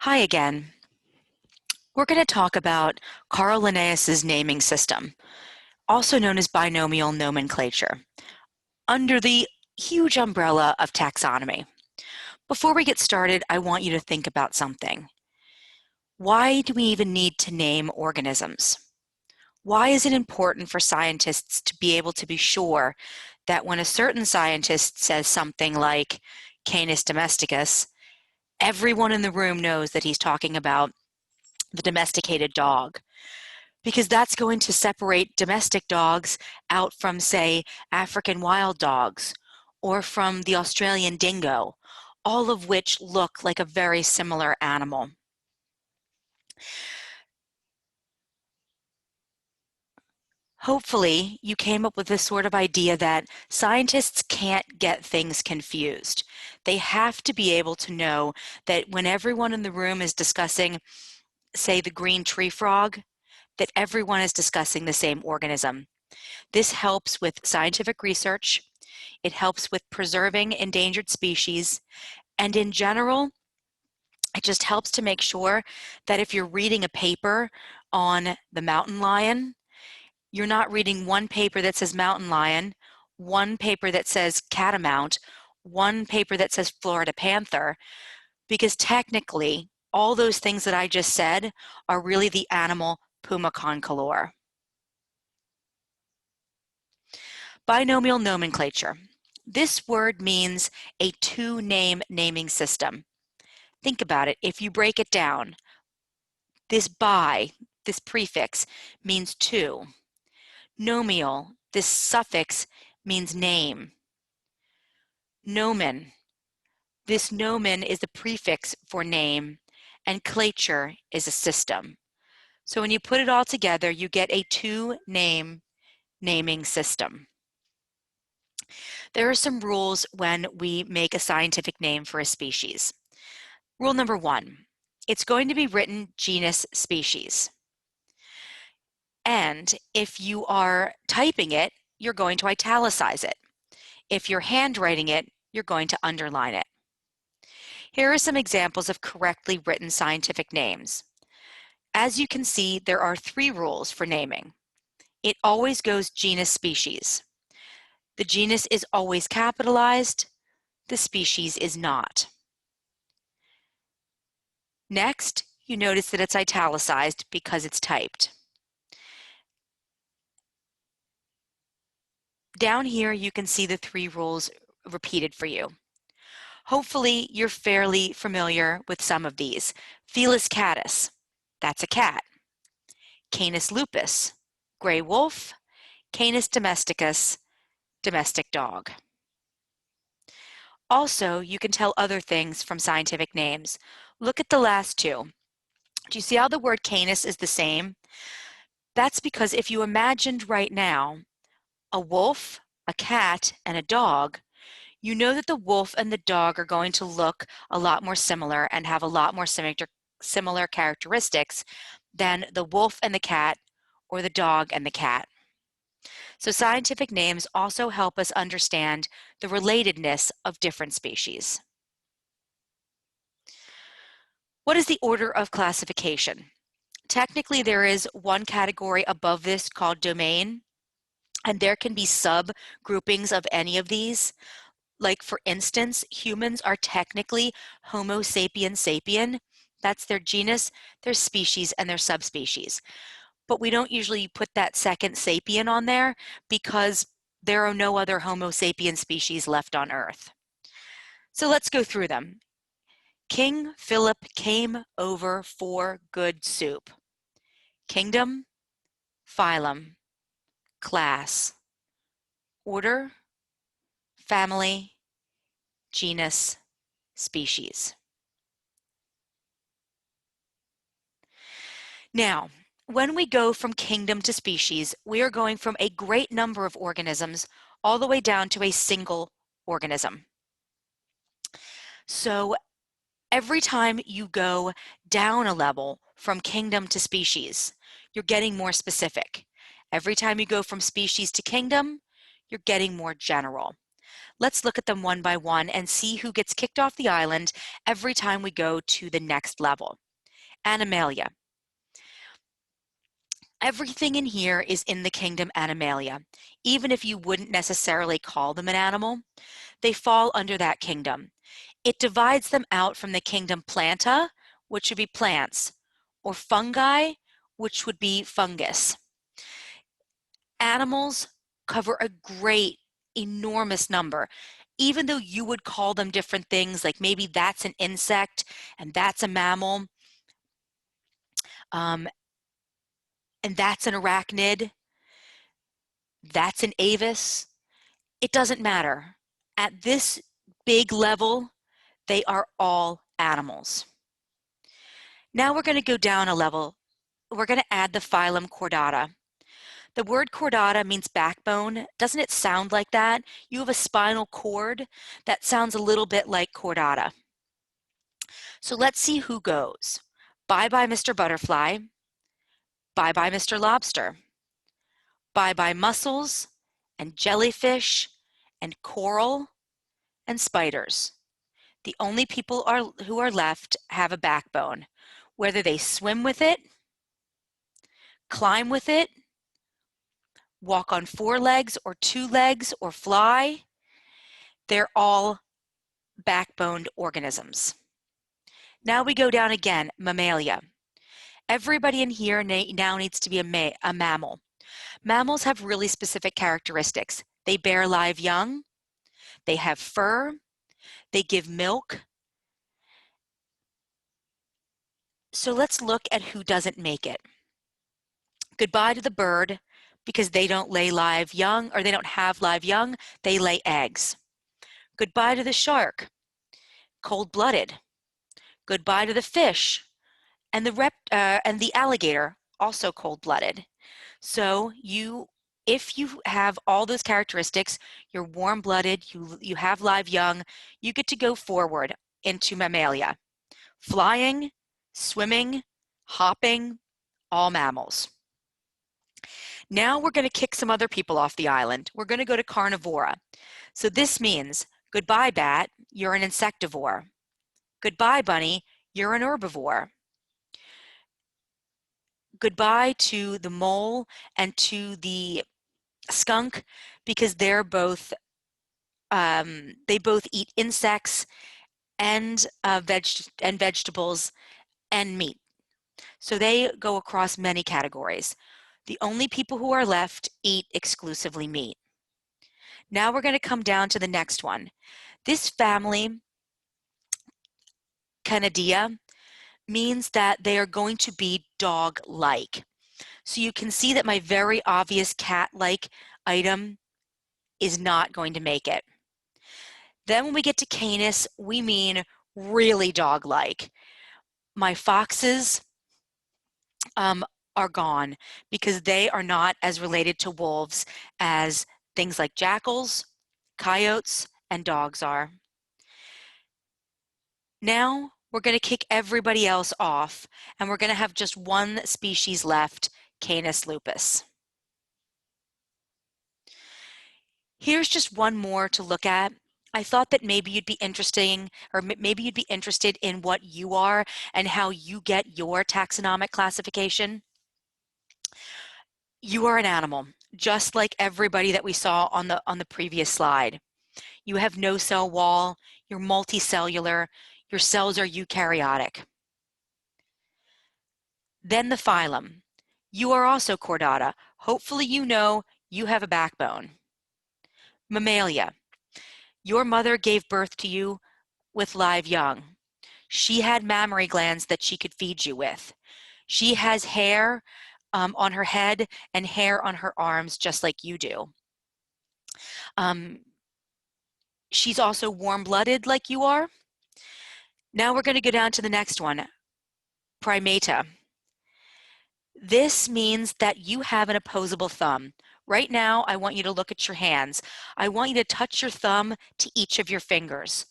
Hi again. We're going to talk about Carl Linnaeus's naming system, also known as binomial nomenclature, under the huge umbrella of taxonomy. Before we get started, I want you to think about something. Why do we even need to name organisms? Why is it important for scientists to be able to be sure that when a certain scientist says something like Canis domesticus, everyone in the room knows that he's talking about the domesticated dog? Because that's going to separate domestic dogs out from, say, African wild dogs or from the Australian dingo, all of which look like a very similar animal. Hopefully, you came up with this sort of idea that scientists can't get things confused. They have to be able to know that when everyone in the room is discussing, say, the green tree frog, that everyone is discussing the same organism. This helps with scientific research, it helps with preserving endangered species, and in general, it just helps to make sure that if you're reading a paper on the mountain lion, you're not reading one paper that says mountain lion, one paper that says catamount, one paper that says Florida panther, because technically, all those things that I just said are really the animal Puma concolor. Binomial nomenclature. This word means a two-name naming system. Think about it. If you break it down, this this prefix, means two. Nomial, this suffix, means name. Nomen, this nomen is the prefix for name, and clature is a system. So when you put it all together, you get a two-name naming system. There are some rules when we make a scientific name for a species. Rule number one, it's going to be written genus species. And if you are typing it, you're going to italicize it. If you're handwriting it, you're going to underline it. Here are some examples of correctly written scientific names. As you can see, there are three rules for naming. It always goes genus species. The genus is always capitalized. The species is not. Next, you notice that it's italicized because it's typed. Down here, you can see the three rules repeated for you. Hopefully, you're fairly familiar with some of these. Felis catus, that's a cat. Canis lupus, gray wolf. Canis domesticus, domestic dog. Also, you can tell other things from scientific names. Look at the last two. Do you see how the word canis is the same? That's because if you imagined right now a wolf, a cat, and a dog, you know that the wolf and the dog are going to look a lot more similar and have a lot more similar characteristics than the wolf and the cat or the dog and the cat. So scientific names also help us understand the relatedness of different species. What is the order of classification? Technically, there is one category above this called domain, and there can be subgroupings of any of these. Like, for instance, humans are technically Homo sapiens sapien. That's their genus, their species, and their subspecies. But we don't usually put that second sapien on there because there are no other Homo sapiens species left on Earth. So let's go through them. King Philip came over for good soup. Kingdom, phylum, class, order, family, genus, species. Now, when we go from kingdom to species, we are going from a great number of organisms all the way down to a single organism. So every time you go down a level from kingdom to species, you're getting more specific. Every time you go from species to kingdom, you're getting more general. Let's look at them one by one and see who gets kicked off the island every time we go to the next level. Animalia. Everything in here is in the kingdom Animalia. Even if you wouldn't necessarily call them an animal, they fall under that kingdom. It divides them out from the kingdom Planta, which would be plants, or fungi, which would be fungus. Animals cover a great, enormous number. Even though you would call them different things, like maybe that's an insect and that's a mammal, and that's an arachnid, that's an avis, it doesn't matter. At this big level, they are all animals. Now we're going to go down a level. We're going to add the phylum Chordata. The word chordata means backbone. Doesn't it sound like that? You have a spinal cord. That sounds a little bit like chordata. So let's see who goes. Bye-bye, Mr. Butterfly. Bye-bye, Mr. Lobster. Bye-bye, mussels and jellyfish and coral and spiders. The only people who are left have a backbone. Whether they swim with it, climb with it, walk on 4 legs or 2 legs or fly, they're all backboned organisms. Now we go down again, mammalia. Everybody in here now needs to be a mammal. Mammals have really specific characteristics. They bear live young, they have fur, they give milk. So let's look at who doesn't make it. Goodbye to the bird, because they don't lay live young, or they don't have live young, they lay eggs. Goodbye to the shark, cold-blooded. Goodbye to the fish, and the alligator, also cold-blooded. So if you have all those characteristics, you're warm-blooded, you have live young, you get to go forward into mammalia. Flying, swimming, hopping, all mammals. Now we're going to kick some other people off the island. We're going to go to carnivora. So this means, goodbye bat, you're an insectivore. Goodbye bunny, you're an herbivore. Goodbye to the mole and to the skunk, because they both eat insects and vegetables and meat. So they go across many categories. The only people who are left eat exclusively meat. Now we're going to come down to the next one. This family, Canidia, means that they are going to be dog-like. So you can see that my very obvious cat-like item is not going to make it. Then when we get to Canis, we mean really dog-like. My foxes are gone, because they are not as related to wolves as things like jackals, coyotes, and dogs are. Now we're going to kick everybody else off, and we're going to have just one species left, Canis lupus. Here's just one more to look at. I thought that maybe you'd be interested in what you are and how you get your taxonomic classification. You are an animal, just like everybody that we saw on the previous slide. You have no cell wall, you're multicellular, your cells are eukaryotic. Then the phylum. You are also chordata. Hopefully you know you have a backbone. Mammalia. Your mother gave birth to you with live young. She had mammary glands that she could feed you with. She has hair on her head and hair on her arms, just like you do. She's also warm-blooded like you are. Now we're going to go down to the next one, primata. This means that you have an opposable thumb. Right now, I want you to look at your hands. I want you to touch your thumb to each of your fingers.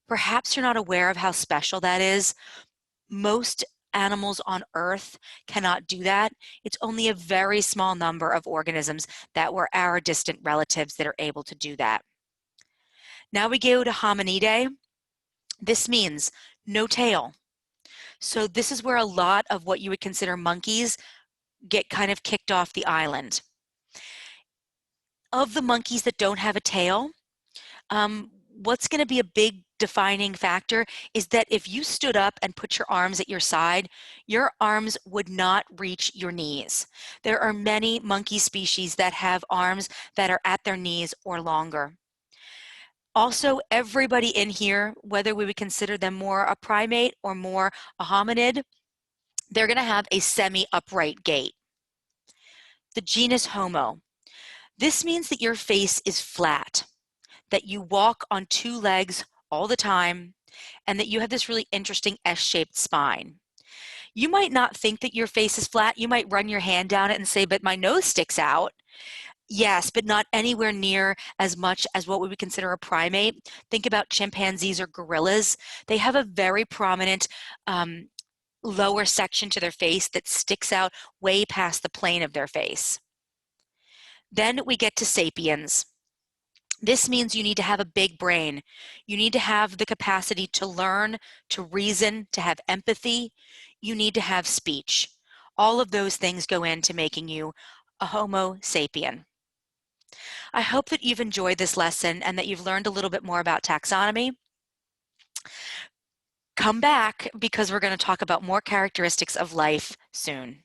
Perhaps you're not aware of how special that is. Most animals on Earth cannot do that. It's only a very small number of organisms that were our distant relatives that are able to do that. Now we go to Hominidae. This means no tail. So this is where a lot of what you would consider monkeys get kind of kicked off the island. Of the monkeys that don't have a tail, what's going to be a big defining factor is that if you stood up and put your arms at your side, your arms would not reach your knees. There are many monkey species that have arms that are at their knees or longer. Also, everybody in here, whether we would consider them more a primate or more a hominid, they're going to have a semi-upright gait. The genus Homo. This means that your face is flat, that you walk on two legs all the time, and that you have this really interesting S-shaped spine. You might not think that your face is flat. You might run your hand down it and say, but my nose sticks out. Yes, but not anywhere near as much as what we would consider a primate. Think about chimpanzees or gorillas. They have a very prominent lower section to their face that sticks out way past the plane of their face. Then we get to sapiens. This means you need to have a big brain. You need to have the capacity to learn, to reason, to have empathy. You need to have speech. All of those things go into making you a Homo sapien. I hope that you've enjoyed this lesson and that you've learned a little bit more about taxonomy. Come back because we're going to talk about more characteristics of life soon.